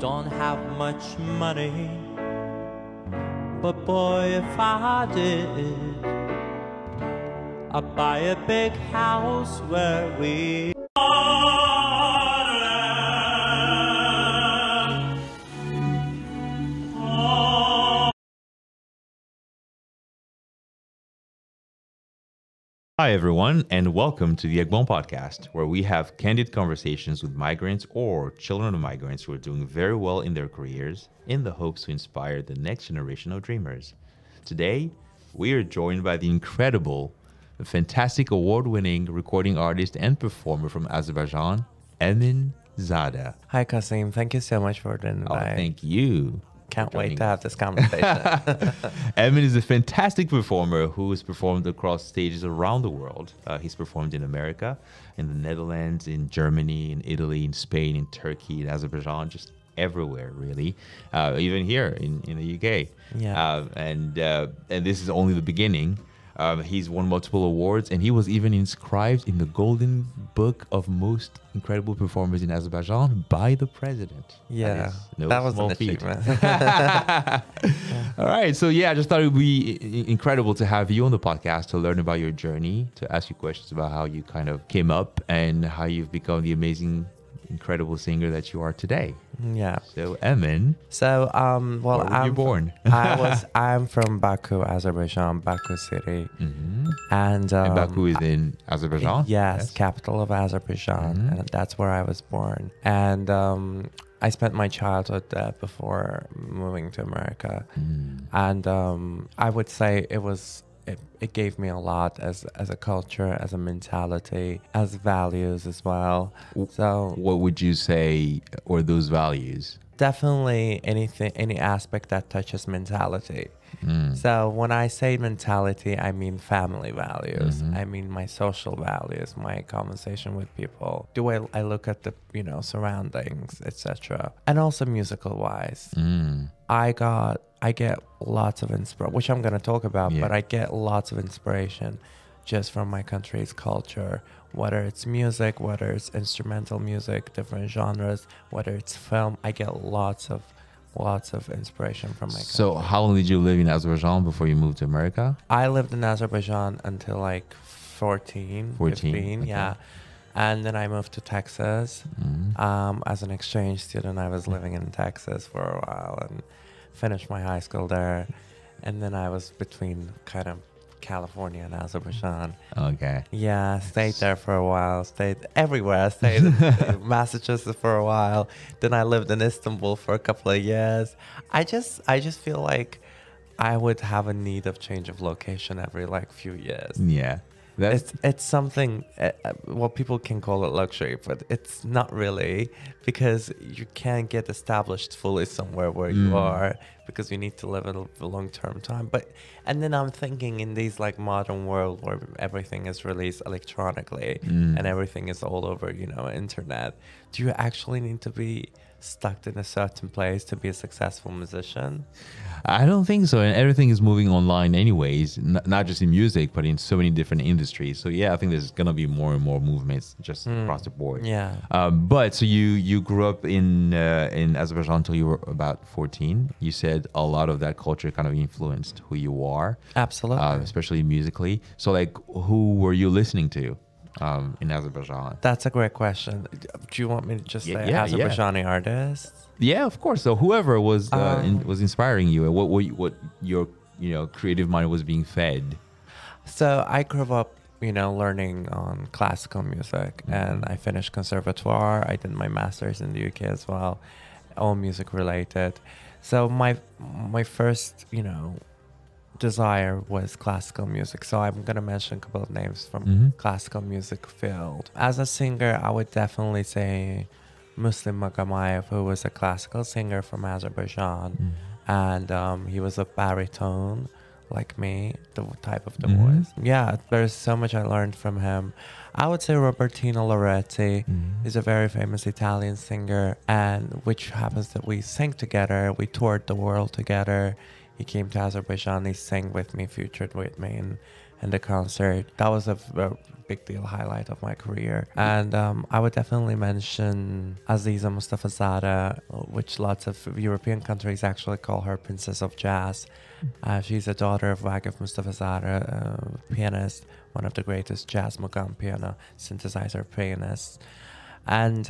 don't have much money, but boy, if I did, I'd buy a big house where we Hi, everyone, and welcome to the Egbon Podcast, where we have candid conversations with migrants or children of migrants who are doing very well in their careers in the hopes to inspire the next generation of dreamers. Today, we are joined by the incredible, the fantastic award-winning recording artist and performer from Azerbaijan, Emin Zada. Hi, Kasim. Thank you so much for the invite. Oh, thank you. Can't wait to have this conversation. Emin is a fantastic performer who has performed across stages around the world. He's performed in America, in the Netherlands, in Germany, in Italy, in Spain, in Turkey, in Azerbaijan, just everywhere, really. Even here in the UK. Yeah. And this is only the beginning. He's won multiple awards, and he was even inscribed in the Golden Book of Most Incredible Performers in Azerbaijan by the president. Yeah, that that was small an feat. achievement. All right, so yeah, I just thought it would be incredible to have you on the podcast to learn about your journey, to ask you questions about how you kind of came up and how you've become the amazing, incredible singer that you are today. Yeah. So, Emin, So, where were you born? I'm from Baku, Azerbaijan, Baku city. Mm-hmm. And Baku is in Azerbaijan? Yes, capital of Azerbaijan. And that's where I was born. And I spent my childhood there before moving to America. And I would say it gave me a lot as a culture, as a mentality, as values as well. So what would you say are those values? definitely any aspect that touches mentality. So when I say mentality, I mean family values. I mean my social values, my conversation with people. I look at the surroundings, etc. And also musical wise. I get lots of inspiration, which I'm going to talk about, but I get lots of inspiration just from my country's culture, whether it's music, whether it's instrumental music, different genres, whether it's film. I get lots of inspiration from my country. So how long did you live in Azerbaijan before you moved to America? I lived in Azerbaijan until like 15, okay. yeah. And then I moved to Texas as an exchange student. I was living in Texas for a while and finished my high school there. And then I was between kind of California and Azerbaijan. Okay. Yeah, stayed there for a while, stayed everywhere. I stayed in Massachusetts for a while. Then I lived in Istanbul for a couple of years. I just feel like I would have a need of change of location every like few years. Yeah. It's something, well, people can call it luxury, but it's not really, because you can't get established fully somewhere where you are, because you need to live a long-term time. And then I'm thinking in these like modern world where everything is released electronically and everything is all over, internet. Do you actually need to be stuck in a certain place to be a successful musician? I don't think so. And everything is moving online anyways, not just in music, but in so many different industries. So yeah, I think there's going to be more and more movements just across the board. Yeah. But so you grew up in Azerbaijan until you were about 14. You said a lot of that culture kind of influenced who you are. Absolutely. Especially musically. So like, who were you listening to in Azerbaijan? That's a great question. Do you want me to just say Azerbaijani artists? Yeah, of course. So whoever was inspiring you, and what your creative mind was being fed. So I grew up, learning on classical music, and I finished conservatoire. I did my master's in the UK as well, all music related. So my first, desire was classical music. So I'm going to mention a couple of names from classical music field. As a singer, I would definitely say Muslim Magamayev, who was a classical singer from Azerbaijan. And he was a baritone like me, the type of the voice. Yeah, there's so much I learned from him. I would say Robertino Loretti is a very famous Italian singer, and which happens that we sang together. We toured the world together. He came to Azerbaijan, he sang with me, featured with me in the concert. That was a very big deal highlight of my career. And I would definitely mention Aziza Mustafa Zada, which lots of European countries actually call her Princess of Jazz. She's a daughter of Wagif Mustafa Zada, pianist, one of the greatest jazz maqam piano synthesizer pianists. And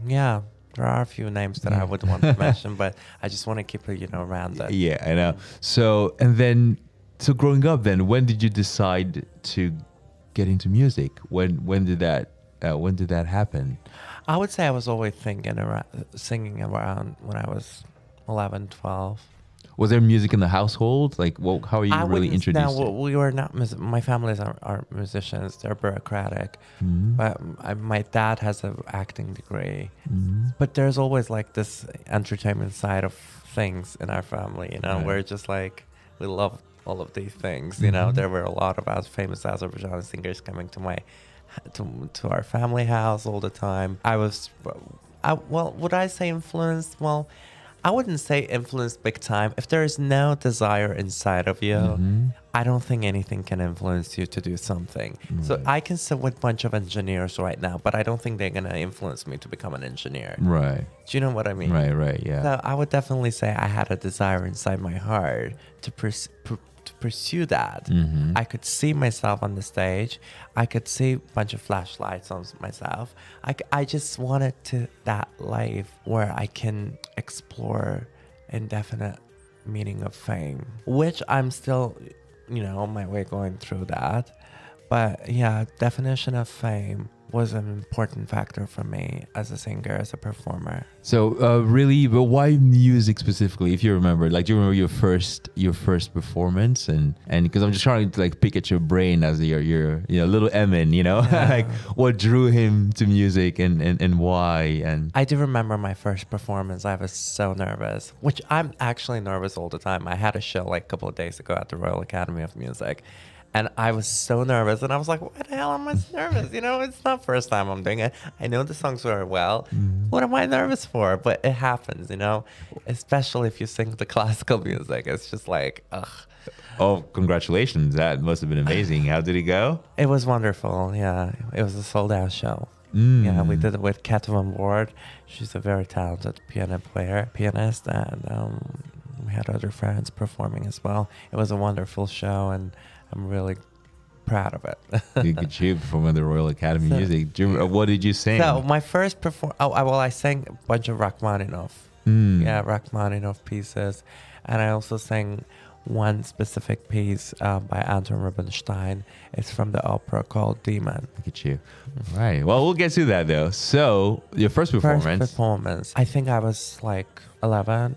yeah, there are a few names that I would want to mention, but I just want to keep it, rounded. Yeah, I know. So, and then, so growing up then, when did you decide to get into music? When did that happen? I would say I was always singing around when I was 11, 12. Was there music in the household? Like, how are you really introduced? No, we were not. My families aren't musicians. They're bureaucratic. But my dad has an acting degree. But there's always like this entertainment side of things in our family. Right. We're just like we love all of these things. There were a lot of famous Azerbaijani singers coming to our family house all the time. Well, would I say influenced? Well, I wouldn't say influenced big time. If there is no desire inside of you, I don't think anything can influence you to do something. Right. So I can sit with a bunch of engineers right now, but I don't think they're going to influence me to become an engineer. Right. Do you know what I mean? Right, yeah. So I would definitely say I had a desire inside my heart to pursue that. I could see myself on the stage. I could see a bunch of flashlights on myself. I just wanted that life where I can explore indefinite meaning of fame, which I'm still, on my way going through that. But yeah, definition of fame was an important factor for me as a singer, as a performer. So really, but why music specifically? If you remember, like, do you remember your first performance? And because I'm just trying to like pick at your brain as your little Emin, Yeah. like what drew him to music and why? And I do remember my first performance. I was so nervous, which I'm actually nervous all the time. I had a show like a couple of days ago at the Royal Academy of Music. And I was so nervous, and I was like, "What the hell am I nervous? It's not first time I'm doing it. I know the songs very well. What am I nervous for?" But it happens, especially if you sing the classical music. It's just like, ugh. Oh, congratulations! That must have been amazing. How did it go? It was wonderful. Yeah, it was a sold-out show. Yeah, we did it with Kat on board. She's a very talented pianist, and we had other friends performing as well. It was a wonderful show, and I'm really proud of it. Good job performing at the Royal Academy of Music. What did you sing? So my first I sang a bunch of Rachmaninoff. Yeah, Rachmaninoff pieces. And I also sang one specific piece by Anton Rubinstein. It's from the opera called Demon. Look at you. All right. Well, we'll get to that though. So your first performance. I think I was like 11.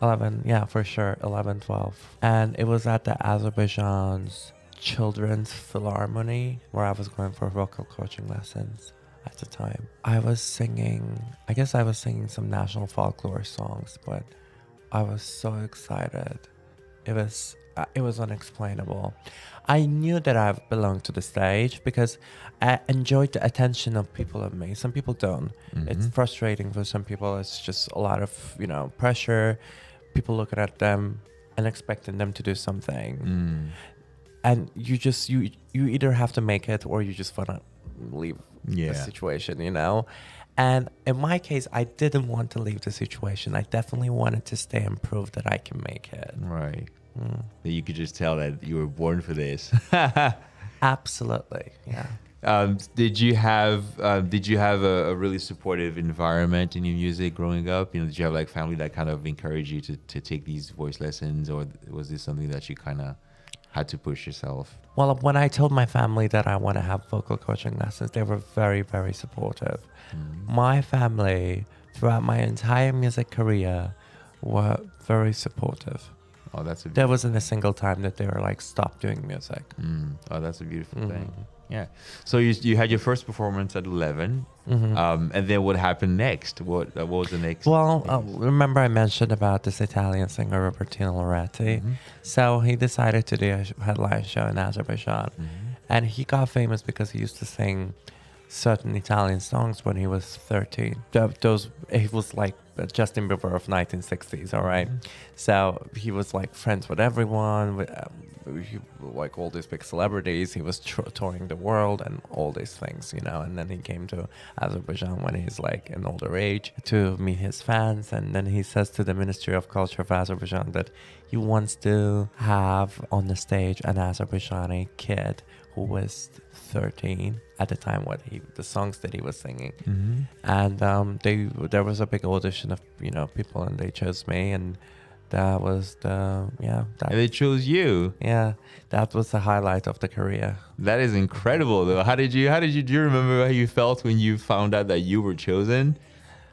11, yeah, for sure, 11, 12. And it was at the Azerbaijan's Children's Philharmonic, where I was going for vocal coaching lessons at the time. I guess I was singing some national folklore songs, but I was so excited. It was unexplainable. I knew that I belonged to the stage because I enjoyed the attention of people on me. Some people don't. It's frustrating for some people. It's just a lot of, pressure. People looking at them and expecting them to do something. And you either have to make it or you just want to leave the situation, And in my case, I didn't want to leave the situation. I definitely wanted to stay and prove that I can make it. Right. That you could just tell that you were born for this. Absolutely. Yeah. Did you have a really supportive environment in your music growing up? Did you have like family that kind of encouraged you to take these voice lessons, or was this something that you kind of had to push yourself? Well, when I told my family that I want to have vocal coaching lessons, they were very, very supportive. My family, throughout my entire music career, were very supportive. Oh, there wasn't a single time that they were like, "Stop doing music." Oh, that's a beautiful thing. Yeah. So you had your first performance at 11, and then what happened next? What was the next? Well, remember I mentioned about this Italian singer Robertino Loretti. So he decided to do a headline show in Azerbaijan, and he got famous because he used to sing certain Italian songs when he was 13. He was like Justin Bieber of 1960s. All right. So he was like friends with everyone. like all these big celebrities. He was touring the world and all these things, you know. And then he came to Azerbaijan when he's like an older age to meet his fans. And then he says to the Ministry of Culture of Azerbaijan that he wants to have on the stage an Azerbaijani kid who was 13 at the time, the songs that he was singing. And there was a big audition of, you know, people, and they chose me, and that was and they chose you. Yeah, that was the highlight of the career. That is incredible, though. Do you remember how you felt when you found out that you were chosen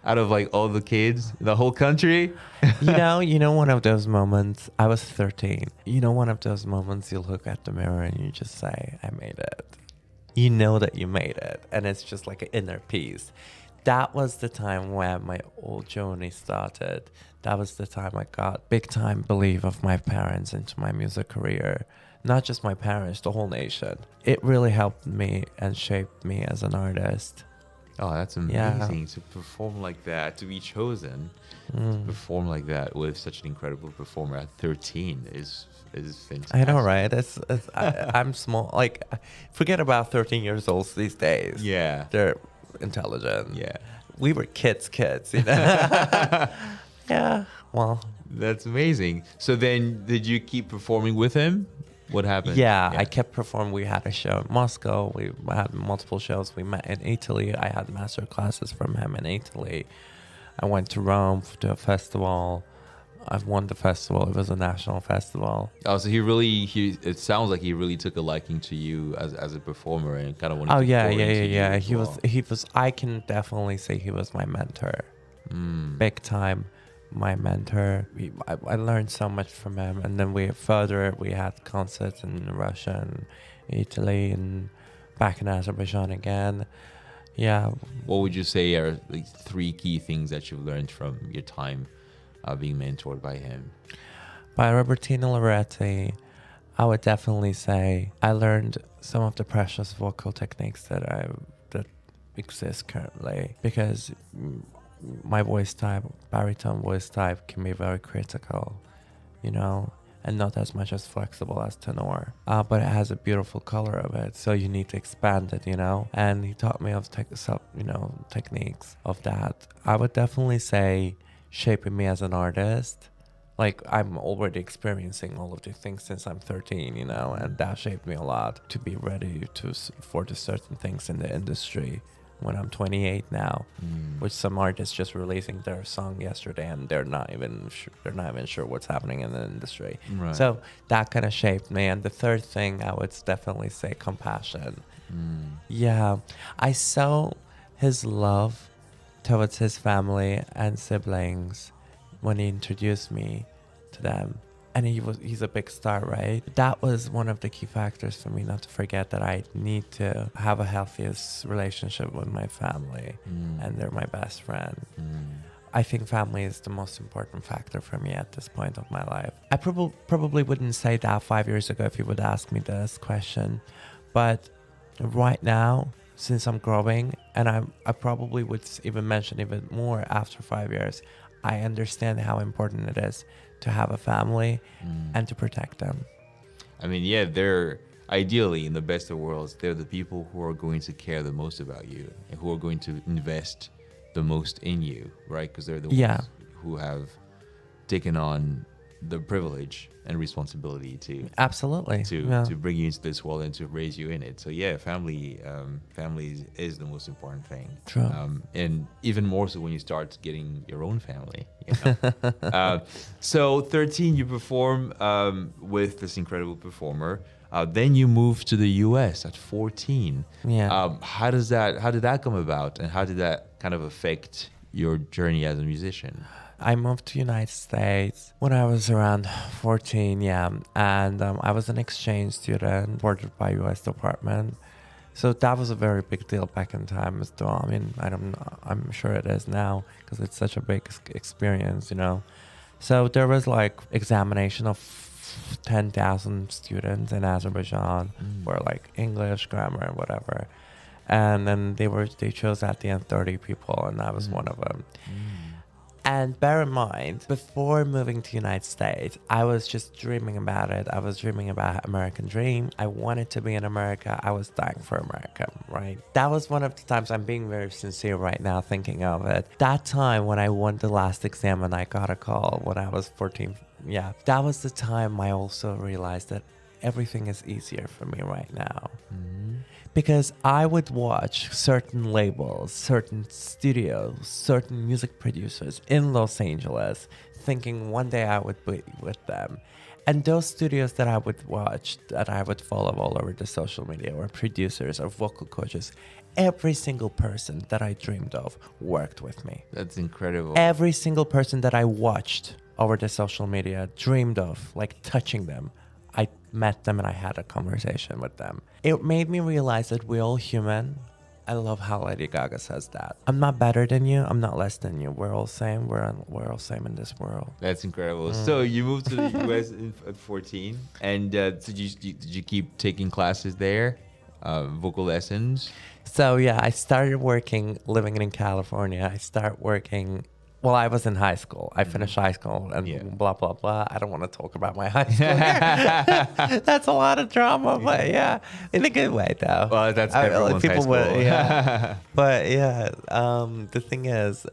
out of like all the kids, the whole country? you know, one of those moments, I was 13. You know, one of those moments you look at the mirror and you just say, I made it. You know that you made it. And it's just like an inner peace. That was the time when my old journey started. That was the time I got big time belief of my parents into my music career. Not just my parents, the whole nation. It really helped me and shaped me as an artist. Oh, that's amazing to perform like that, to be chosen to perform like that with such an incredible performer at 13 is fantastic. I know, right? I'm small. Like, forget about 13 years old these days. Yeah. They're intelligent. Yeah. We were kids, you know? Yeah, well. That's amazing. So then did you keep performing with him? What happened? Yeah, I kept performing. We had a show in Moscow. We had multiple shows. We met in Italy. I had master classes from him in Italy. I went to Rome to a festival. I've won the festival. It was a national festival. Oh, so it sounds like he really took a liking to you as a performer and kind of wanted to pour into yeah. you as He was, I can definitely say he was my mentor. Big time. My mentor. I learned so much from him, and then we had concerts in Russia and Italy and back in Azerbaijan again. Yeah. What would you say are like 3 key things that you've learned from your time being mentored by him? By Robertino Loretti, I would definitely say I learned some of the precious vocal techniques that exist currently, because my voice type, baritone voice type, can be very critical, you know, and not as much as flexible as tenor. But it has a beautiful color of it, so you need to expand it, you know. And he taught me of techniques of that. I would definitely say shaping me as an artist. Like, I'm already experiencing all of these things since I'm 13, you know, and that shaped me a lot to be ready for the certain things in the industry. When I'm 28 now, which some artists just releasing their song yesterday and they're not even sure what's happening in the industry. Right. So that kind of shaped me. And the third thing, I would definitely say compassion. Yeah, I saw his love towards his family and siblings when he introduced me to them. And he's a big star, right? That was one of the key factors for me not to forget that I need to have a healthiest relationship with my family, and they're my best friend. I think family is the most important factor for me at this point of my life. I probably wouldn't say that 5 years ago if you would ask me this question, but right now, since I'm growing, and I probably would even mention even more after 5 years, I understand how important it is to have a family and to protect them. I mean, yeah, they're ideally, in the best of worlds, they're the people who are going to care the most about you and who are going to invest the most in you, right? Because they're the ones who have taken on the privilege and responsibility to bring you into this world and to raise you in it. So yeah, family is the most important thing. True. And even more so when you start getting your own family. You know? So 13, you perform with this incredible performer. Then you move to the US at 14. Yeah. How did that come about, and how did that kind of affect your journey as a musician? I moved to United States when I was around 14, and I was an exchange student supported by U.S. Department. So that was a very big deal back in time as well. I mean, I'm sure it is now because it's such a big experience, you know. So there was like examination of 10,000 students in Azerbaijan for like English, grammar, and whatever. And then they chose at the end 30 people, and I was one of them. And bear in mind, before moving to United States, I was just dreaming about it. I was dreaming about American dream. I wanted to be in America. I was dying for America, right? That was one of the times, I'm being very sincere right now thinking of it. That time when I won the last exam and I got a call when I was 14, yeah, that was the time I also realized that everything is easier for me right now. Because I would watch certain labels, certain studios, certain music producers in Los Angeles, thinking one day I would be with them. And those studios that I would watch, that I would follow all over the social media, or producers or vocal coaches, every single person that I dreamed of worked with me. That's incredible. Every single person that I watched over the social media, dreamed of, like touching them, I met them and I had a conversation with them. It made me realize that we're all human. I love how Lady Gaga says that. I'm not better than you. I'm not less than you. We're all same. We're all same in this world. That's incredible. So you moved to the US at 14, and did you keep taking classes there, vocal lessons? So yeah, I started working, living in California. I started working. Well, I was in high school. I finished high school and blah, blah, blah. I don't want to talk about my high school. That's a lot of drama, but yeah, in a good way, though. Well, that's everyone's high school. Yeah. But yeah, the thing is,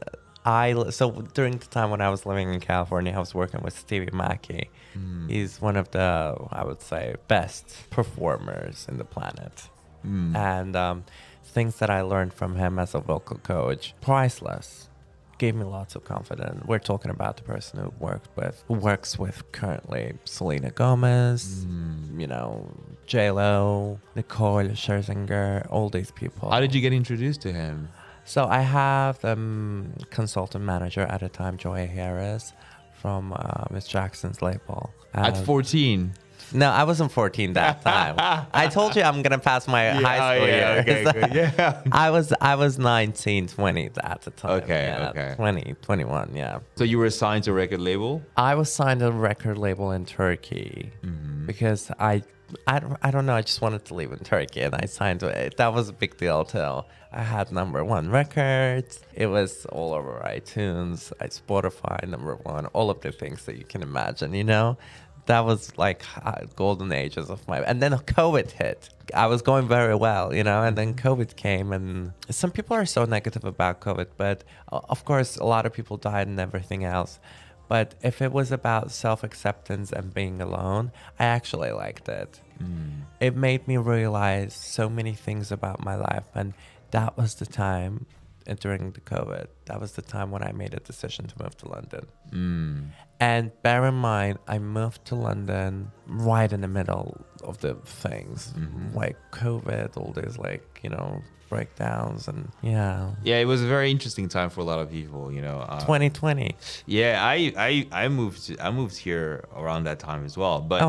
so during the time when I was living in California, I was working with Stevie Mackey. He's one of the, I would say, best performers in the planet. And things that I learned from him as a vocal coach, priceless. Gave me lots of confidence. We're talking about the person who works with currently Selena Gomez, you know, J-Lo, Nicole Scherzinger, all these people. How did you get introduced to him? So I have the consultant manager at the time, Joy Harris, from Miss Jackson's label. At 14? No, I wasn't 14 that time. I told you I'm gonna pass my high school year. Okay, good. Yeah. I was 19, 20 at the time. Okay. 20, 21, yeah. So you were assigned to a record label? I was signed to a record label in Turkey because I don't know. I just wanted to live in Turkey, and I signed to it. That was a big deal too. I had #1 records. It was all over iTunes, Spotify, #1, all of the things that you can imagine. You know. That was like golden ages of my, and then COVID hit. I was going very well, you know, and then COVID came, and some people are so negative about COVID, but of course a lot of people died and everything else. But if it was about self-acceptance and being alone, I actually liked it. It made me realize so many things about my life, and that was the time during the COVID. That was the time when I made a decision to move to London. And bear in mind, I moved to London right in the middle of the things, like COVID, all these like, you know, breakdowns, and yeah. Yeah, it was a very interesting time for a lot of people, you know. 2020. Yeah, I moved here around that time as well. But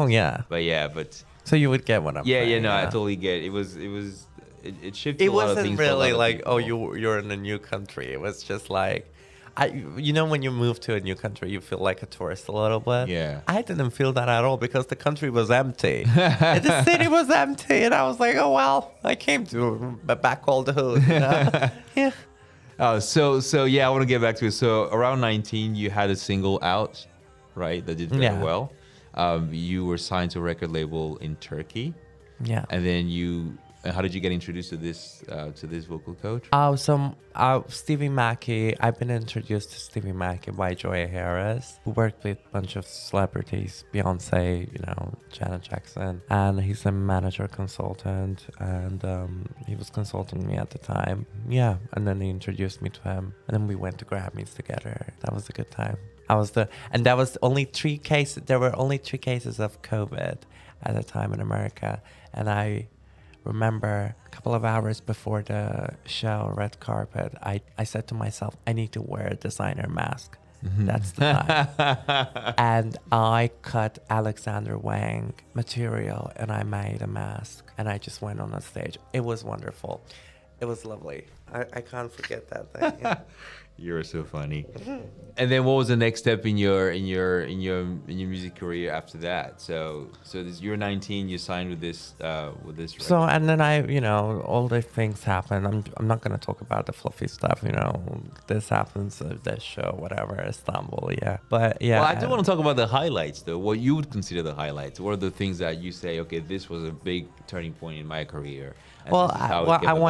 but so you would get what I'm saying. I totally get it. It shifted a lot of things. It wasn't really like, oh, you're in a new country. It was just like, you know, when you move to a new country, you feel like a tourist a little bit. Yeah. I didn't feel that at all because the country was empty. And the city was empty. And I was like, oh, well, I came to back all the hood, you know? Yeah. So yeah, I want to get back to it. So around 19, you had a single out, right? That did very well. You were signed to a record label in Turkey. Yeah. And then how did you get introduced to this vocal coach? Stevie Mackey. I've been introduced to Stevie Mackey by Joy Harris, who worked with a bunch of celebrities, Beyonce, you know, Janet Jackson, and he's a manager consultant, and he was consulting me at the time. Yeah, and then he introduced me to him, and then we went to Grammys together. That was a good time. There was only 3 cases. There were only 3 cases of COVID at the time in America, and I remember a couple of hours before the show, red carpet, I said to myself, I need to wear a designer mask. That's the time. And I cut Alexander Wang material and I made a mask and I just went on a stage. It was wonderful. It was lovely. I can't forget that thing. Yeah. You're so funny. And then what was the next step in your music career after that? So you're 19, you signed with this So, and then all the things happen. I'm not gonna talk about the fluffy stuff. This happens, this show, whatever, Istanbul, yeah. But yeah. Well, I do want to talk about the highlights, though. What you would consider the highlights? What are the things that you say? Okay, this was a big turning point in my career. When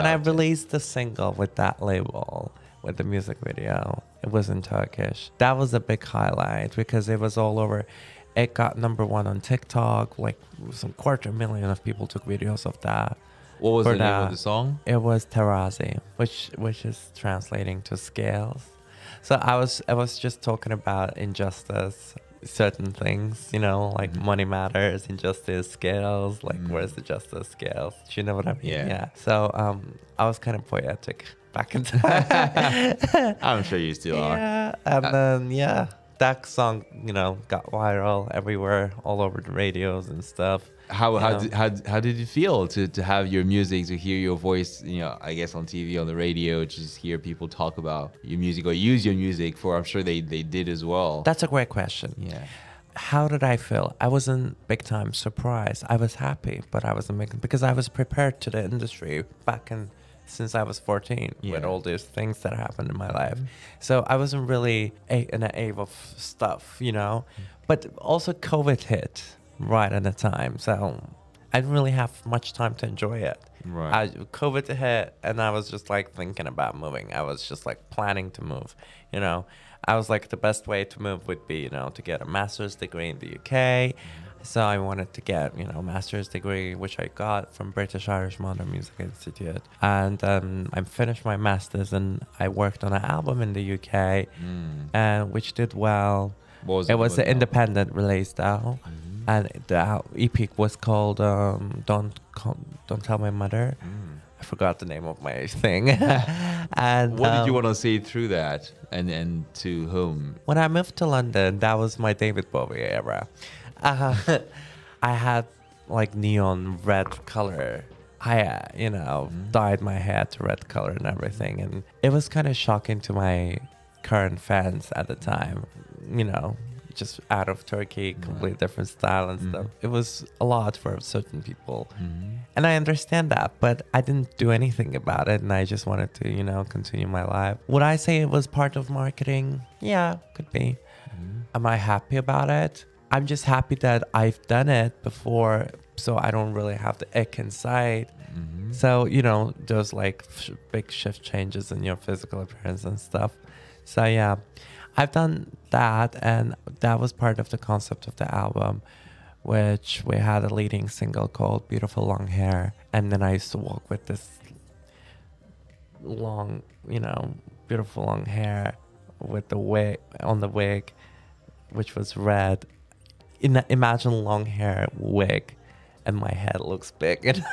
I released the single with that label, with the music video, it was in Turkish. That was a big highlight because it was all over. It got #1 on TikTok. Like some 250,000 of people took videos of that. What was the name of the song? It was Terazi, which is translating to scales. So I was just talking about injustice, certain things, like money matters, injustice, scales, like where's the justice scales? Do you know what I mean? Yeah. So I was kind of poetic back in time. I'm sure you still are. Yeah. And then that song, got viral everywhere, all over the radios and stuff. How did it feel to have your music, to hear your voice, I guess on TV, on the radio, just hear people talk about your music or use your music for, I'm sure they did as well. That's a great question. Yeah. How did I feel? I wasn't big time surprised. I was happy, but I wasn't making, because I was prepared to the industry since I was 14 with all these things that happened in my life. So I wasn't really in an ave of stuff, but also COVID hit right at the time. So I didn't really have much time to enjoy it. Right. COVID hit and I was just like thinking about moving. I was just like planning to move, I was like, the best way to move would be, to get a master's degree in the UK. So I wanted to get, a master's degree, which I got from British Irish Modern Music Institute. And I finished my master's and I worked on an album in the UK, and which did well. It was an independent release though. And the EP was called Don't Tell My Mother. I forgot the name of my thing. And what did you want to say through that, and to whom? When I moved to London, that was my David Bowie era. I had like neon red color. I, dyed my hair to red color and everything. And it was kind of shocking to my current fans at the time, just out of Turkey, completely different style and stuff. It was a lot for certain people. And I understand that, but I didn't do anything about it. And I just wanted to, continue my life. Would I say it was part of marketing? Yeah, could be. Am I happy about it? I'm just happy that I've done it before, so I don't really have the ick inside. So, those like big shift changes in your physical appearance and stuff. So yeah, I've done that, and that was part of the concept of the album, which we had a leading single called Beautiful Long Hair. And then I used to walk with this long, beautiful long hair with the wig, which was red. Imagine long hair wig, and my head looks big. And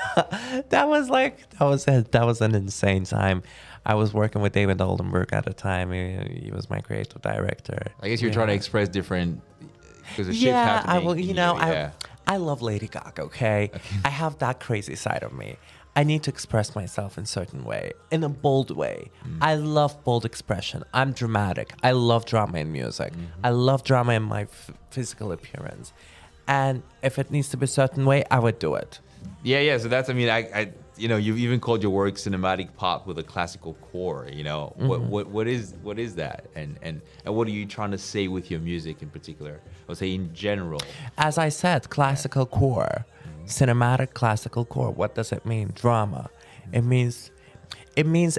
that was an insane time. I was working with David Oldenburg at the time. He was my creative director. I guess you're trying to express different, because the shift happening. I love Lady Gaga. Okay, I have that crazy side of me. I need to express myself in a certain way, in a bold way. I love bold expression. I'm dramatic. I love drama in music. I love drama in my physical appearance. And if it needs to be a certain way, I would do it. Yeah. So that's, you've even called your work cinematic pop with a classical core. What is that? And what are you trying to say with your music in particular? I would say in general. As I said, classical core. Cinematic classical core. What does it mean? Drama. It means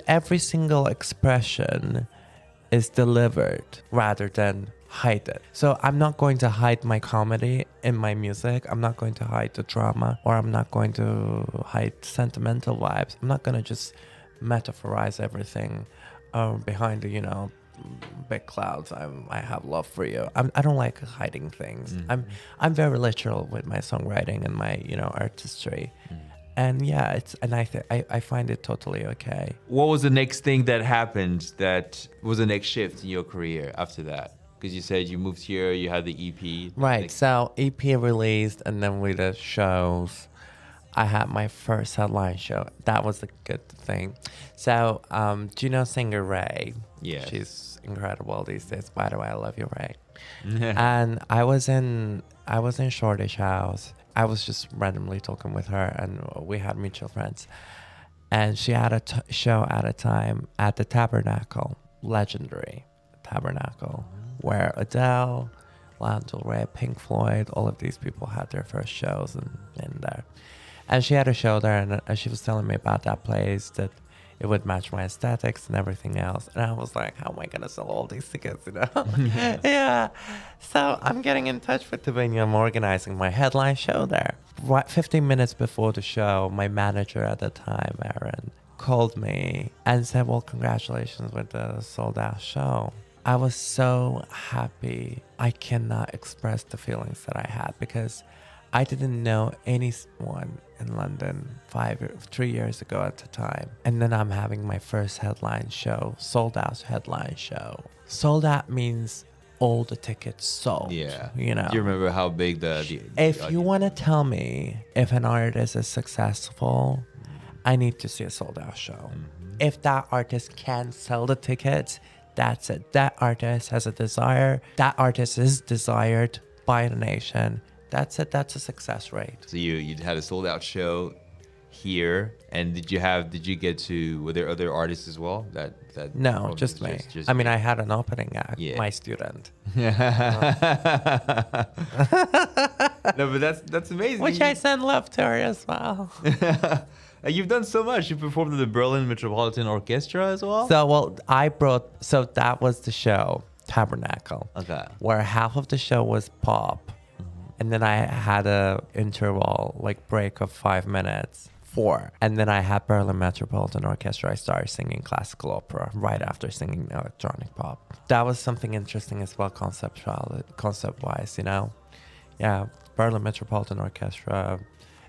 every single expression is delivered rather than hide it. So I'm not going to hide my comedy in my music. I'm not going to hide the drama, or I'm not going to hide sentimental vibes. I'm not going to just metaphorize everything behind the, big clouds. I have love for you. I don't like hiding things. I'm very literal with my songwriting and my artistry. And yeah, I find it totally okay. What was the next thing that happened that was the next shift in your career after that? Because you said you moved here, you had the EP. Right, so EP released, and then we did shows. I had my first headline show. That was the good thing. So, do you know singer Ray? Yes. She's incredible these days. By the way, I love you, Ray. And I was in Shoreditch House. I was just randomly talking with her, and we had mutual friends. And she had a show at a time at the Tabernacle, legendary Tabernacle, where Adele, Lana Del Rey, Pink Floyd, all of these people had their first shows in there. And she had a show there, and she was telling me about that place, that it would match my aesthetics and everything else. And I was like, how am I going to sell all these tickets, you know? Yeah. So I'm getting in touch with Davinia. I'm organizing my headline show there. Right, 15 minutes before the show, my manager at the time, Aaron, called me and said, well, congratulations with the sold out show. I was so happy. I cannot express the feelings that I had, because I didn't know anyone in London 3 years ago at the time. And then I'm having my first headline show, sold out headline show. Sold out means all the tickets sold. Yeah. You know. Do you remember how big if you want to tell me if an artist is successful, I need to see a sold out show. If that artist can sell the tickets, that's it. That artist has a desire. That artist is desired by the nation. That's it. That's a success rate. So you had a sold out show here, and did you get to, were there other artists as well that No, just me. Just I mean, I had an opening act, Yeah. my student, No, but that's amazing. which I send love to her as well. You've done so much. You performed at the Berlin Metropolitan Orchestra as well. So that was the show, Tabernacle, Okay. where half of the show was pop. And then I had a interval, like break of 5 minutes, 4. And then I had Berlin Metropolitan Orchestra. I started singing classical opera right after singing electronic pop. That was something interesting as well, concept-wise, you know? Yeah, Berlin Metropolitan Orchestra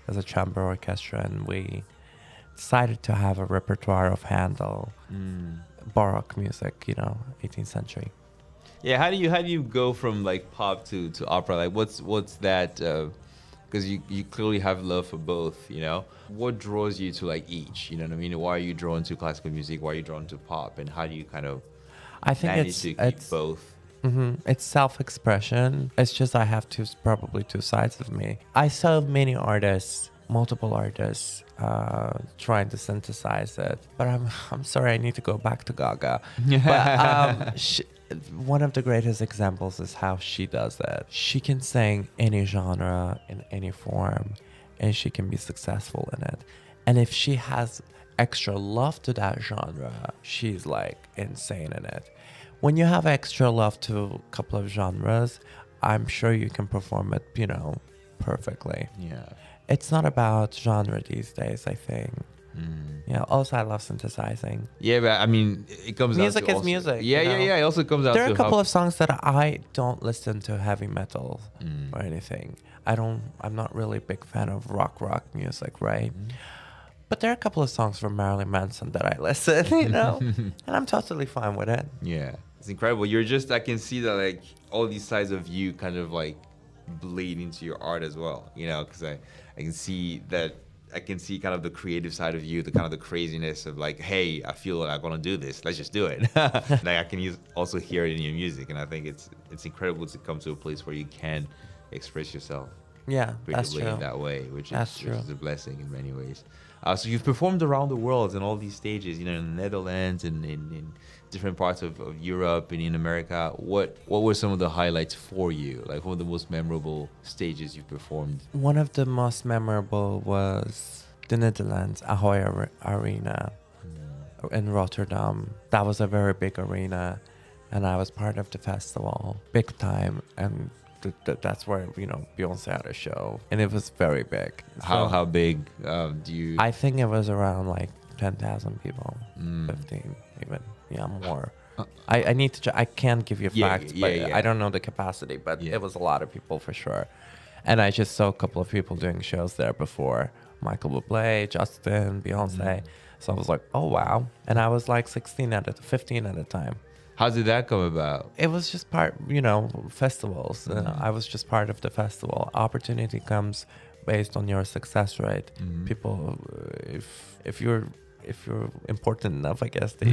is a chamber orchestra, and we decided to have a repertoire of Handel, Baroque music, you know, 18th century. Yeah, how do you go from like pop to opera? Like what's that? Because you clearly have love for both. You know, what draws you to like each? You know what I mean? Why are you drawn to classical music? Why are you drawn to pop? And how do you kind of I think manage to keep both? It's self-expression. It's just I have probably two sides of me. I saw many artists, multiple artists, trying to synthesize it. But I'm sorry, I need to go back to Gaga. But one of the greatest examples is how she does it. She can sing any genre in any form, and she can be successful in it. And if she has extra love to that genre, she's like insane in it. When you have extra love to a couple of genres, I'm sure you can perform it, you know, perfectly. Yeah. It's not about genre these days, I think. Yeah. Also, I love synthesizing. Yeah, but I mean, it comes Music down to is music, Yeah, you know? yeah. It also comes out There are to a couple of songs that I don't listen to heavy metal or anything. I'm not really a big fan of rock music, right? But there are a couple of songs from Marilyn Manson that I listen, you know, and I'm totally fine with it. Yeah, it's incredible. I can see that like all these sides of you kind of like bleed into your art as well, you know, because I can see kind of the creative side of you, the kind of the craziness of like, hey, I feel like I want to do this. Let's just do it. Like I can also hear it in your music, and I think it's incredible to come to a place where you can express yourself. Yeah, that's creatively true. in that way, which That's is a blessing in many ways. So you've performed around the world in all these stages, you know, in the Netherlands and in different parts of Europe and in America. What were some of the highlights for you? Like, what were the most memorable stages you've performed? One of the most memorable was the Netherlands, Ahoy Arena in Rotterdam. That was a very big arena, and I was part of the festival, big time, and that's where, you know, Beyonce had a show, and it was very big. How big do you? I think it was around like 10,000 people, 15 even. Yeah, more. I need to check. I can't give you facts, but I don't know the capacity, but it was a lot of people for sure. And I just saw a couple of people doing shows there before. Michael Bublé, Justin, Beyonce. So I was like, oh, wow. And I was like 15 at the time. How did that come about? It was just part, you know, festivals. I was just part of the festival. Opportunity comes based on your success rate. People, if you're important enough, I guess they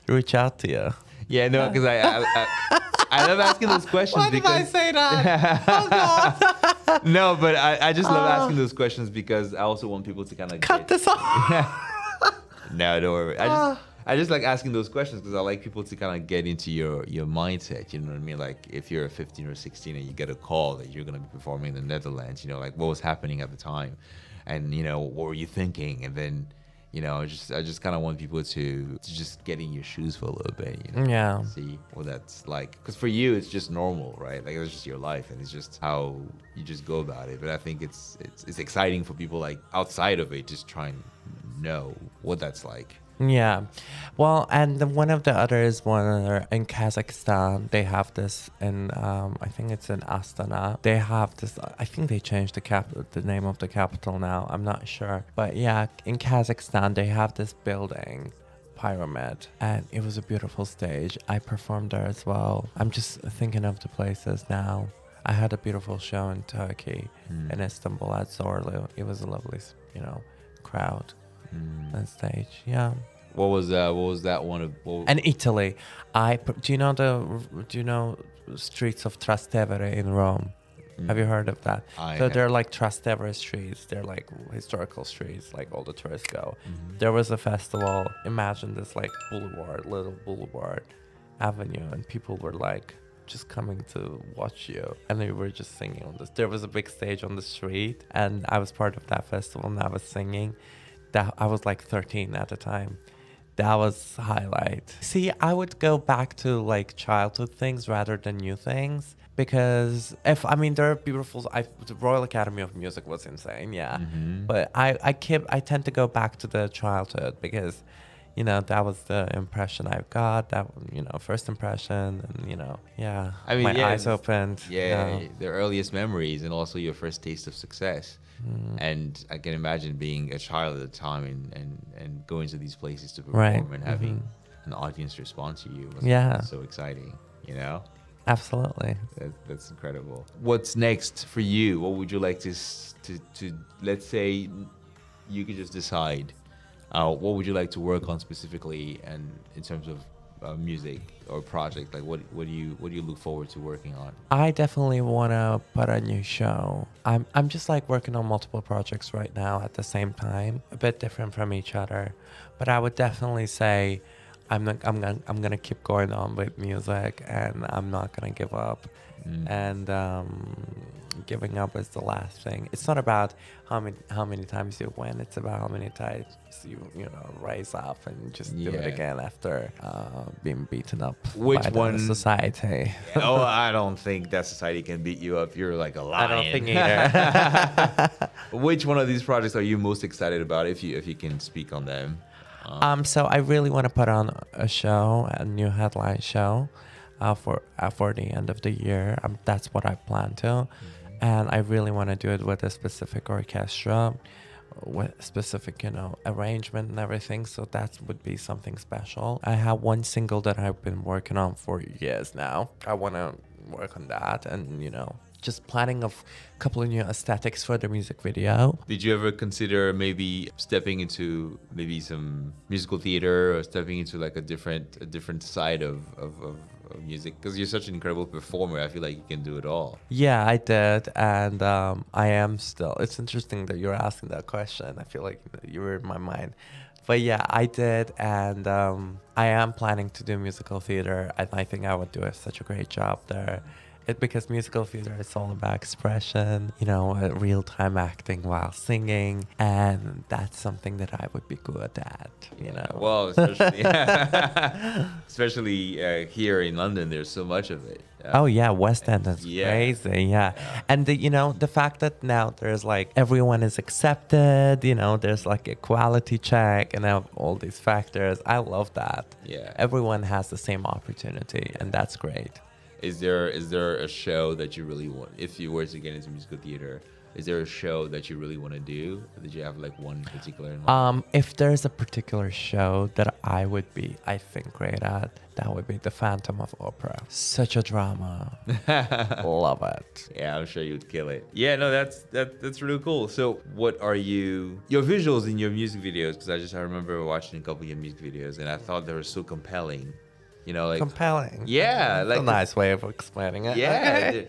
reach out to you. Yeah, no, because I love asking those questions. Why did I say that? Oh God! No, but I just love asking those questions because I also want people to kind of Cut this off. No, don't worry. I just like asking those questions because I like people to kind of get into your mindset. You know what I mean? Like if you're 15 or 16 and you get a call that you're going to be performing in the Netherlands, you know, like what was happening at the time, and you know what were you thinking, and then. You know, I just kind of want people to just get in your shoes for a little bit, you know, Yeah. see what that's like. Because for you, it's just normal, right? Like it's just your life, and it's just how you just go about it. But I think it's exciting for people like outside of it, just try and know what that's like. Yeah, well, and one of the others, in Kazakhstan, they have this in, I think it's in Astana. They have this, I think they changed the name of the capital now. I'm not sure. But yeah, in Kazakhstan, they have this building, pyramid, and it was a beautiful stage. I performed there as well. I'm just thinking of the places now. I had a beautiful show in Turkey, in Istanbul at Zorlu. It was a lovely, you know, crowd. On stage, yeah. What was that one of? And Italy, do you know streets of Trastevere in Rome? Have you heard of that? They're like Trastevere streets. They're like historical streets, like all the tourists go. There was a festival. Imagine this like little boulevard avenue, and people were like just coming to watch you, and they were just singing on this. There was a big stage on the street, and I was part of that festival, and I was singing. I was like 13 at the time. That was highlight. See, I would go back to like childhood things rather than new things, because there are beautiful. The Royal Academy of Music was insane, yeah. But I tend to go back to the childhood because, you know, that was the impression I got. That, you know, first impression, and you know, yeah. I mean, my eyes opened. Yeah, the earliest memories, and also your first taste of success. And I can imagine being a child at the time and going to these places to perform and having an audience respond to you was so exciting, you know? Absolutely. That's incredible. What's next for you? What would you like to let's say you could just decide, what would you like to work on specifically, and in terms of music or project, like what do you look forward to working on? I definitely want to put a new show. I'm just like working on multiple projects right now at the same time, a bit different from each other, but I would definitely say I'm gonna keep going on with music, and I'm not gonna give up. And giving up is the last thing. It's not about how many times you win. It's about how many times you know, rise up and just do it again after being beaten up by the society. Oh, I don't think that society can beat you up. You're like a lion. I don't think either. Which one of these projects are you most excited about, if you can speak on them? So I really want to put on a show, a new headline show, for the end of the year. That's what I plan to. And I really want to do it with a specific orchestra, with specific, you know, arrangement and everything. So that would be something special. I have one single that I've been working on for years now. I want to work on that, and, you know, just planning of a couple of new aesthetics for the music video. Did you ever consider maybe stepping into maybe some musical theater, or stepping into like a different side of music? Because you're such an incredible performer. I feel like you can do it all. Yeah, I did, and I am still. It's interesting that you're asking that question. I feel like you were in my mind. But yeah, I did, and I am planning to do musical theater, and I think I would do such a great job there. Because musical theater is all about expression, you know, real-time acting while singing, and that's something that I would be good at, you know. Well, especially here in London, there's so much of it. Oh yeah, West End is crazy, yeah. And you know, the fact that now there's like everyone is accepted, you know, there's like a quality check and all these factors. I love that. Yeah. Everyone has the same opportunity, and that's great. Is there a show that you really want, if you were to get into musical theater, Is there a show that you really want to do? Or did you have like one particular in mind? If there's a particular show that I would be, I think, great at, that would be The Phantom of Opera. Such a drama. Love it. Yeah, I'm sure you'd kill it. Yeah, no, that's really cool. So what are your visuals in your music videos? Because I remember watching a couple of your music videos and I thought they were so compelling. You know, like compelling. Yeah, That's like a nice way of explaining it. yeah,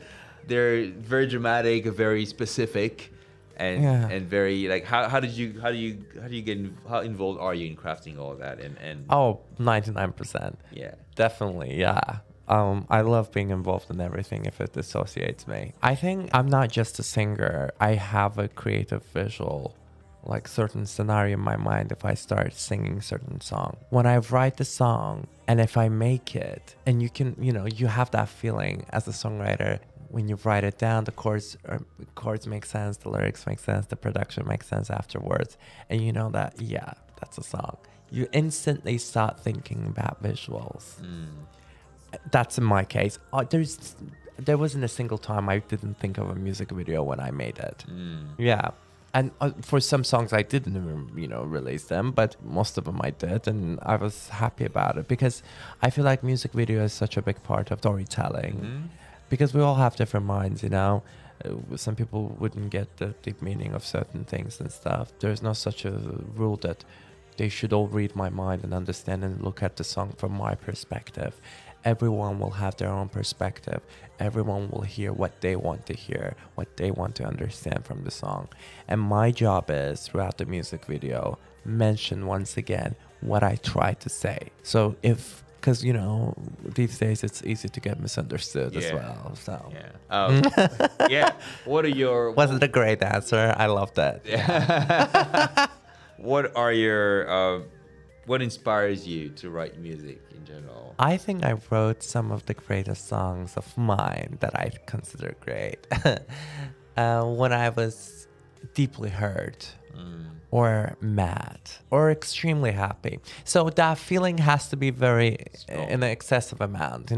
they're very dramatic, very specific, and very like how involved are you in crafting all of that and Oh, 99%. yeah. Definitely, yeah. I love being involved in everything if it associates me. I think I'm not just a singer. I have a creative visual, like certain scenario in my mind if I start singing certain song. When I write the song and if I make it, and you can, you have that feeling as a songwriter when you write it down, the chords make sense, the lyrics make sense, the production makes sense afterwards. And you know that, yeah, that's a song. You instantly start thinking about visuals. That's in my case. There wasn't a single time I didn't think of a music video when I made it. Yeah. And for some songs I didn't even, release them, but most of them I did, and I was happy about it because I feel like music video is such a big part of storytelling. Because we all have different minds, Some people wouldn't get the deep meaning of certain things and stuff. There's no such a rule that they should all read my mind and understand and look at the song from my perspective. Everyone will have their own perspective. Everyone will hear what they want to hear, what they want to understand from the song. And my job is, throughout the music video, mention once again what I try to say. So because, these days it's easy to get misunderstood as well. So Yeah. What are your... Was it a great answer? I loved it. Yeah. What inspires you to write music in general? I think I wrote some of the greatest songs of mine that I consider great when I was deeply hurt or mad or extremely happy. So that feeling has to be very in an excessive amount,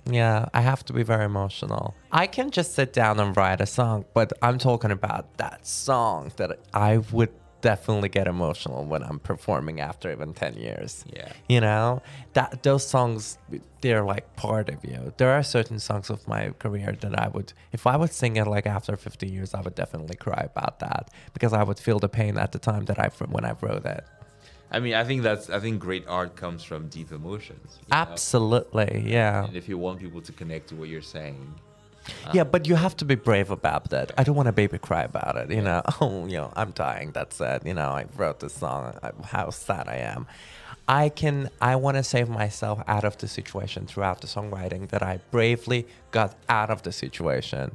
Yeah, I have to be very emotional. I can just sit down and write a song, but I'm talking about that song that I would definitely get emotional when I'm performing after even 10 years. Yeah. Those songs, they're like part of you. There are certain songs of my career that if I would sing it like after 50 years, I would definitely cry about that because I would feel the pain at the time when I wrote it. I mean, I think great art comes from deep emotions. Absolutely, yeah. And if you want people to connect to what you're saying. Yeah, but you have to be brave about that. I don't want a baby cry about it, Oh, I'm dying, that's it. I wrote this song, how sad I am. I want to save myself out of the situation throughout the songwriting that I bravely got out of the situation.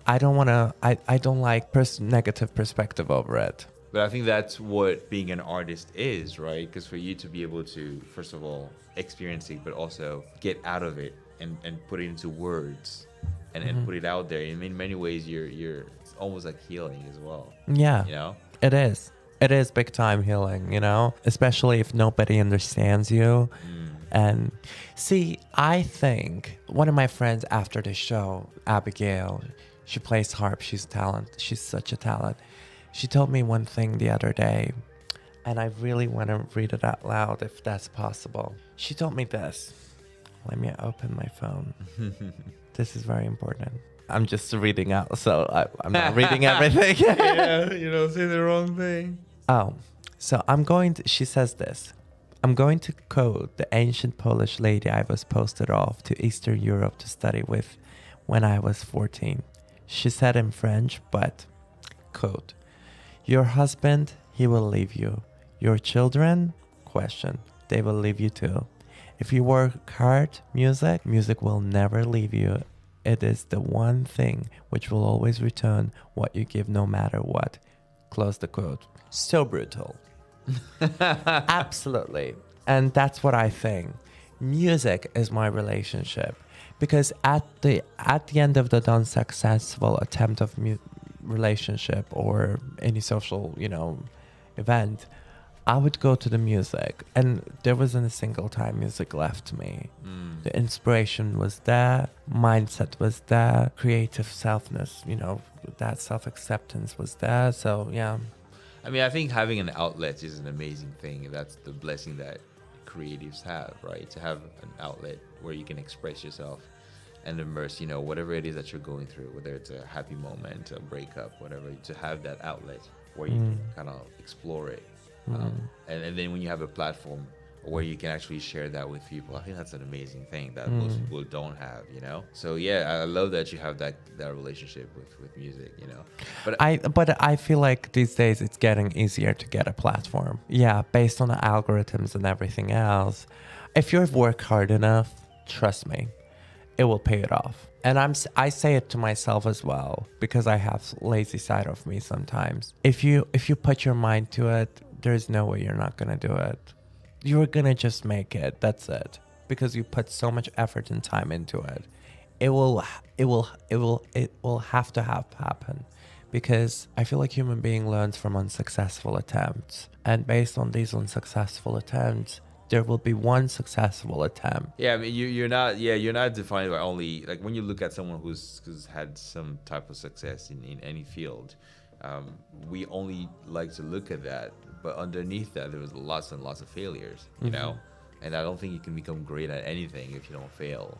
I don't want to, I don't like negative perspective over it. But I think that's what being an artist is, right? Because for you to be able to, first of all, experience it, but also get out of it and put it into words and put it out there. In many ways, you're it's almost like healing as well. Yeah, it is. It is big time healing, especially if nobody understands you. And see, I think one of my friends after the show, Abigail, she plays harp. She's talent. She's such a talent. She told me one thing the other day, and I really want to read it out loud if that's possible. She told me this. Let me open my phone. This is very important. I'm just reading out, so I'm not reading everything. Yeah, say the wrong thing. Oh, so she says this. I'm going to quote the ancient Polish lady I was posted off to Eastern Europe to study with when I was 14. She said in French, but, quote, your husband, he will leave you. Your children, question, they will leave you too. If you work hard, music will never leave you. It is the one thing which will always return what you give no matter what. Close the quote. So brutal. Absolutely. And that's what I think. Music is my relationship. Because at the end of the unsuccessful attempt of relationship or any social, event, I would go to the music, and there wasn't a single time music left me. The inspiration was there, mindset was there, creative selfness, that self-acceptance was there. So yeah. I mean, I think having an outlet is an amazing thing. That's the blessing that creatives have, right? To have an outlet where you can express yourself and immerse, whatever it is that you're going through, whether it's a happy moment, a breakup, whatever, to have that outlet where you can kind of explore it. And then when you have a platform where you can actually share that with people, I think that's an amazing thing that most people don't have, So yeah, I love that you have that relationship with music, But I feel like these days it's getting easier to get a platform. Yeah, based on the algorithms and everything else. If you work hard enough, trust me, it will pay it off. And I say it to myself as well, because I have lazy side of me sometimes. If you put your mind to it, there's no way you're not gonna do it. You're gonna just make it. That's it. Because you put so much effort and time into it. It will have to happen. Because I feel like human being learns from unsuccessful attempts. And based on these unsuccessful attempts, there will be one successful attempt. Yeah, I mean, you're not defined by only, like, when you look at someone who's had some type of success in any field, we only like to look at that, but underneath that there was lots and lots of failures, and I don't think you can become great at anything if you don't fail.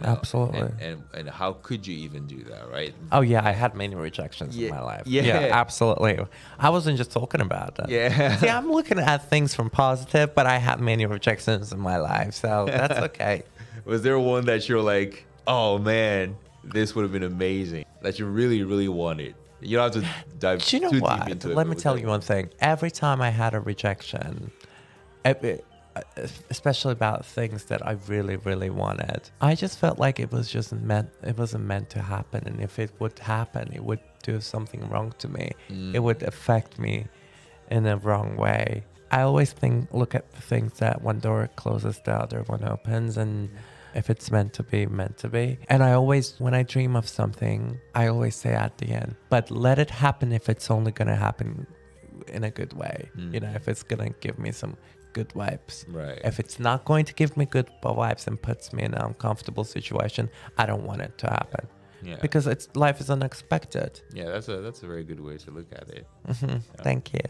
Absolutely. And how could you even do that, right? Oh yeah, I had many rejections in my life. Yeah, absolutely. I wasn't just talking about that. Yeah. See, I'm looking at things from positive, but I had many rejections in my life, so that's okay. Was there one that you're like, oh man, this would have been amazing, that you really, really wanted? You don't have to dive too deep into it. Let me tell you one thing. Every time I had a rejection, especially about things that I really, really wanted, I just felt like it wasn't meant to happen. And if it would happen, it would do something wrong to me. It would affect me in a wrong way. I always look at the things that one door closes, the other one opens, and if it's meant to be, meant to be. And I always, when I dream of something, I always say at the end, but let it happen if it's only going to happen in a good way. If it's going to give me some good vibes. Right. If it's not going to give me good vibes and puts me in an uncomfortable situation, I don't want it to happen. Yeah. Because life is unexpected. Yeah, that's a very good way to look at it. Thank you.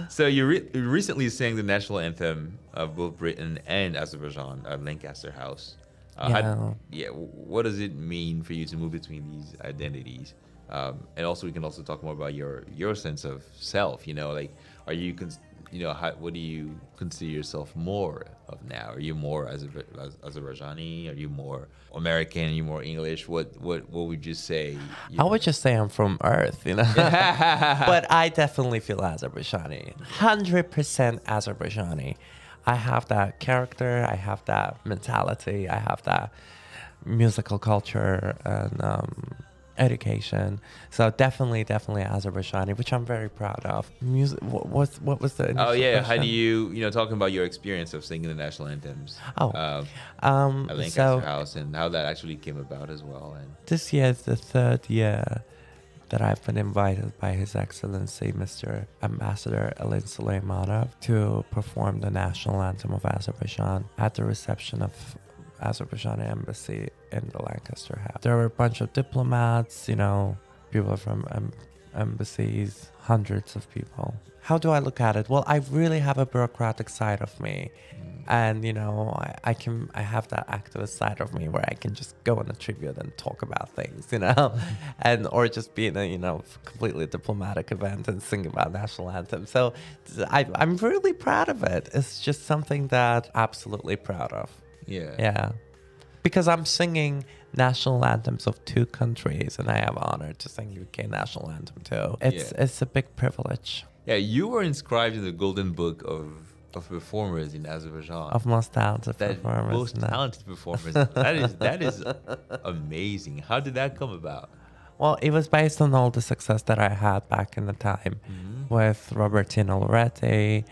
So you recently sang the national anthem of both Britain and Azerbaijan at Lancaster House. What does it mean for you to move between these identities? And also, we can also talk more about your sense of self. Like, are you what do you consider yourself more of now? Are you more Azerbaijani? Are you more American? Are you more English? What would you say? I would just say I'm from Earth, But I definitely feel Azerbaijani. 100% Azerbaijani. I have that character. I have that mentality. I have that musical culture and education. So definitely Azerbaijani, which I'm very proud of. Music. What was the initial question? How do you talking about your experience of singing the national anthems? At Lancaster House, and how that actually came about as well. And this year is the 3rd year that I've been invited by His Excellency Mr. Ambassador Emin Zada to perform the national anthem of Azerbaijan at the reception of Azerbaijan embassy in the Lancaster House. There were a bunch of diplomats, people from embassies, hundreds of people. How do I look at it? Well, I really have a bureaucratic side of me. And, I have that activist side of me where I can just go on a tribute and talk about things, or just be in a, completely diplomatic event and sing about national anthem. So I'm really proud of it. It's just something that I'm absolutely proud of. Yeah. Because I'm singing national anthems of 2 countries, and I am honored to sing UK national anthem too. It's a big privilege. Yeah, you were inscribed in the Golden Book of performers in Azerbaijan. Of most talented performers. Most talented performers. That is amazing. How did that come about? Well, it was based on all the success that I had back in the time with Robertino Loretti.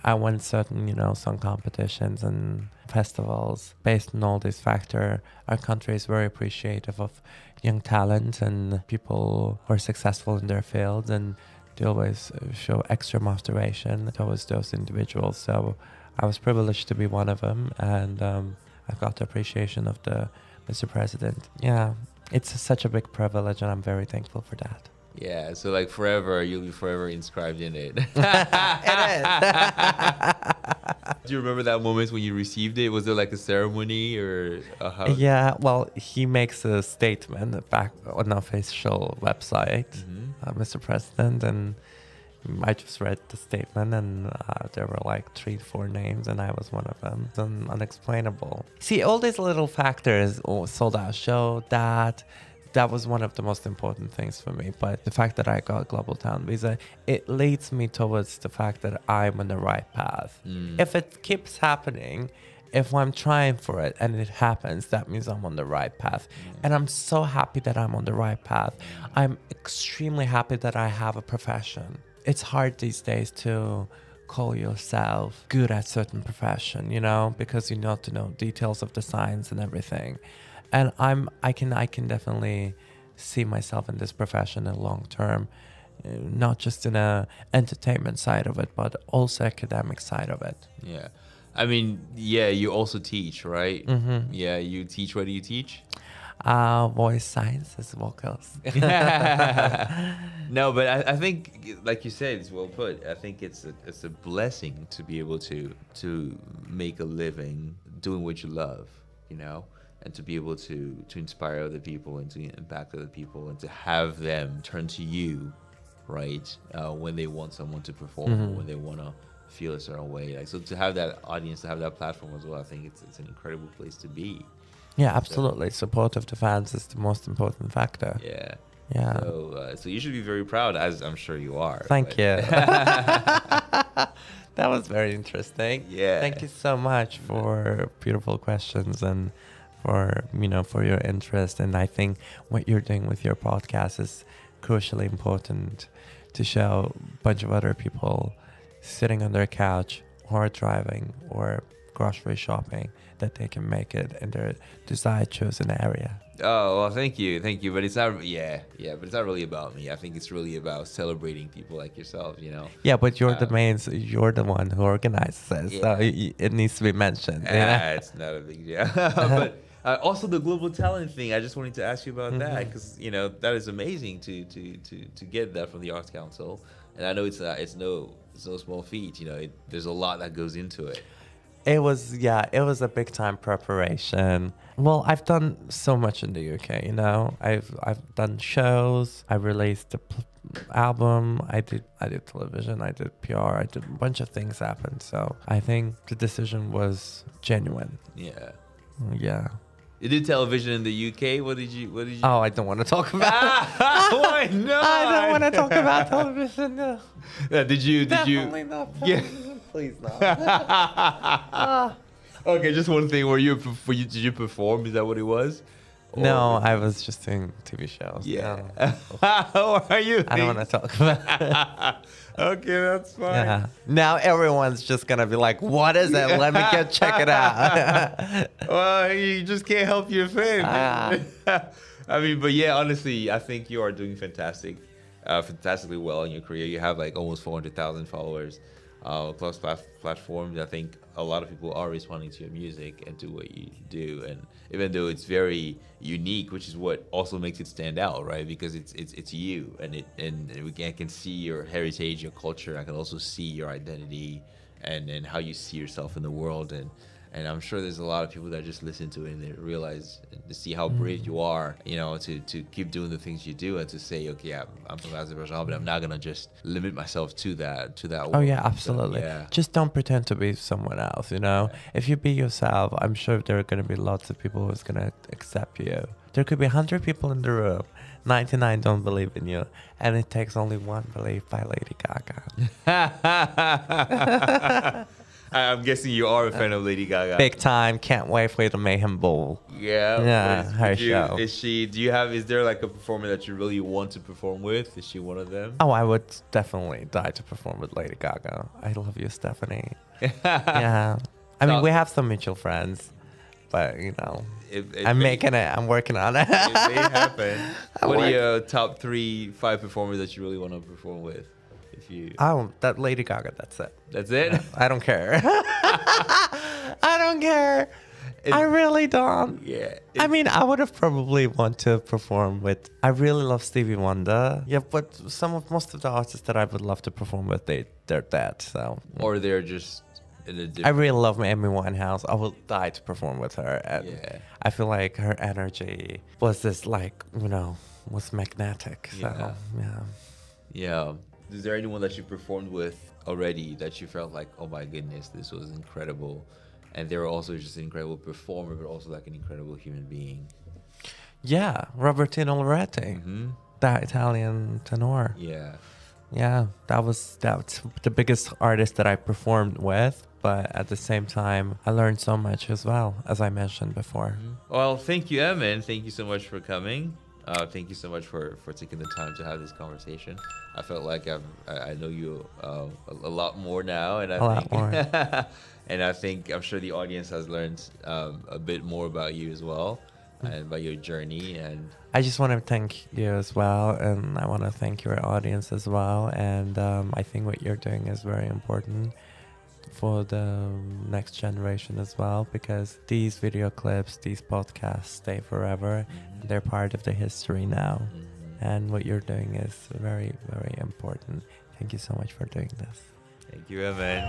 I won certain, song competitions and festivals. Based on all these factors, our country is very appreciative of young talent and people who are successful in their fields, and they always show extra motivation towards those individuals. So I was privileged to be one of them, and I got the appreciation of the Mr. President. Yeah, it's such a big privilege, and I'm very thankful for that. Yeah, so like forever, you'll be forever inscribed in it. It is. Do you remember that moment when you received it? Was there like a ceremony or how? Yeah, well, he makes a statement back on the official website, Mr. President, and I just read the statement, and there were like 3-4 names, and I was one of them. It's unexplainable. See, all these little factors, sold out show, that was one of the most important things for me. But the fact that I got Global Talent Visa, it leads me towards the fact that I'm on the right path. If it keeps happening, if I'm trying for it and it happens, that means I'm on the right path. And I'm so happy that I'm on the right path. I'm extremely happy that I have a profession. It's hard these days to call yourself good at certain profession, you know, because you know to know details of the science and everything. And I can definitely see myself in this profession in long term, not just in a entertainment side of it, but also academic side of it. Yeah. I mean, yeah, you also teach, right? Yeah, you teach. What do you teach? Voice sciences, vocals. No, but I think, like you said, it's well put. I think it's a blessing to be able to make a living doing what you love, you know, and to be able to inspire other people and to impact other people and to have them turn to you, right, when they want someone to perform or when they want to feel a certain way. Like, so to have that audience, to have that platform as well, I think it's an incredible place to be. Yeah, absolutely. Support of the fans is the most important factor. Yeah. Yeah. So you should be very proud, as I'm sure you are. Thank you. That was very interesting. Yeah. Thank you so much for beautiful questions and for, you know, for your interest. And I think what you're doing with your podcast is crucially important to show a bunch of other people sitting on their couch or driving or grocery shopping that they can make it in their desired chosen area. Oh, well, thank you. But it's not, but it's not really about me. I think it's really about celebrating people like yourself, you know? Yeah, but you're you're the one who organizes it, so it needs to be mentioned. It's not a big deal. But also the global talent thing, I just wanted to ask you about that, because, you know, that is amazing to get that from the Arts Council. And I know it's no small feat, you know, there's a lot that goes into it. It was a big time preparation. Well, I've done so much in the UK, you know. I've done shows. I released album. I did television. I did PR. I did a bunch of things happen. So I think the decision was genuine. Yeah. Yeah. You did television in the UK. What did you? Oh, I don't want to talk about. Why not? I don't want to talk about television. No. Did you? Definitely not. Yeah. Please not. Okay, just one thing. Did you perform? Is that what it was? No, I was just doing TV shows. Yeah. No. How are you? I don't want to talk about it. Okay, that's fine. Yeah. Now everyone's just gonna be like, "What is it? Let me go check it out." Well, you just can't help your fame. I mean, but yeah, honestly, I think you are doing fantastically well in your career. You have like almost 400,000 followers across platforms. I think a lot of people are responding to your music and to what you do, and even though it's very unique, which is what also makes it stand out, right? Because it's you, and I can see your heritage, your culture. I can also see your identity and how you see yourself in the world, and I'm sure there's a lot of people that just listen to it and they realize to see how brave you are, you know, to keep doing the things you do and to say, okay, yeah, I'm from Azerbaijan, but I'm not gonna just limit myself to that. Oh yeah, absolutely. So, yeah. Just don't pretend to be someone else, you know. Yeah. If you be yourself, I'm sure there are gonna be lots of people who's gonna accept you. There could be 100 people in the room, 99 don't believe in you, and it takes only one belief by Lady Gaga. I'm guessing you are a fan of Lady Gaga. Big time. Can't wait for the Mayhem Ball. Yeah. Her show. Is there like a performer that you really want to perform with? Is she one of them? Oh, I would definitely die to perform with Lady Gaga. I love you, Stephanie. Yeah. I mean, we have some mutual friends, but, you know, I'm making it. I'm working on it. It may happen. What are your top 3-5 performers that you really want to perform with? If you, that Lady Gaga, that's it. that's it. I don't care. I don't care. I really don't. Yeah. I mean, I would have probably want to perform with. I really love Stevie Wonder. Yeah, but most of the artists that I would love to perform with, they're dead. So. Or they're just in a I different. really love Amy Winehouse. I will die to perform with her. And Yeah. I feel like her energy was this was magnetic. So Yeah. Yeah. Is there anyone that you performed with already that you felt like, oh my goodness, this was incredible? And they were also just an incredible performer, but also like an incredible human being. Yeah, Robertino Loretti, that Italian tenor. Yeah. Yeah, that's the biggest artist that I performed with. But at the same time, I learned so much as well, as I mentioned before. Well, thank you, Emin. Thank you so much for coming. Thank you so much for taking the time to have this conversation. I felt like I know you a lot more now, and lot more. And I'm sure the audience has learned a bit more about you as well, and about your journey. And I just want to thank you as well, and I want to thank your audience as well. And I think what you're doing is very important for the next generation as well, because these video clips, these podcasts stay forever. They're part of the history now. And what you're doing is very, very important. Thank you so much for doing this. thank you, Emin.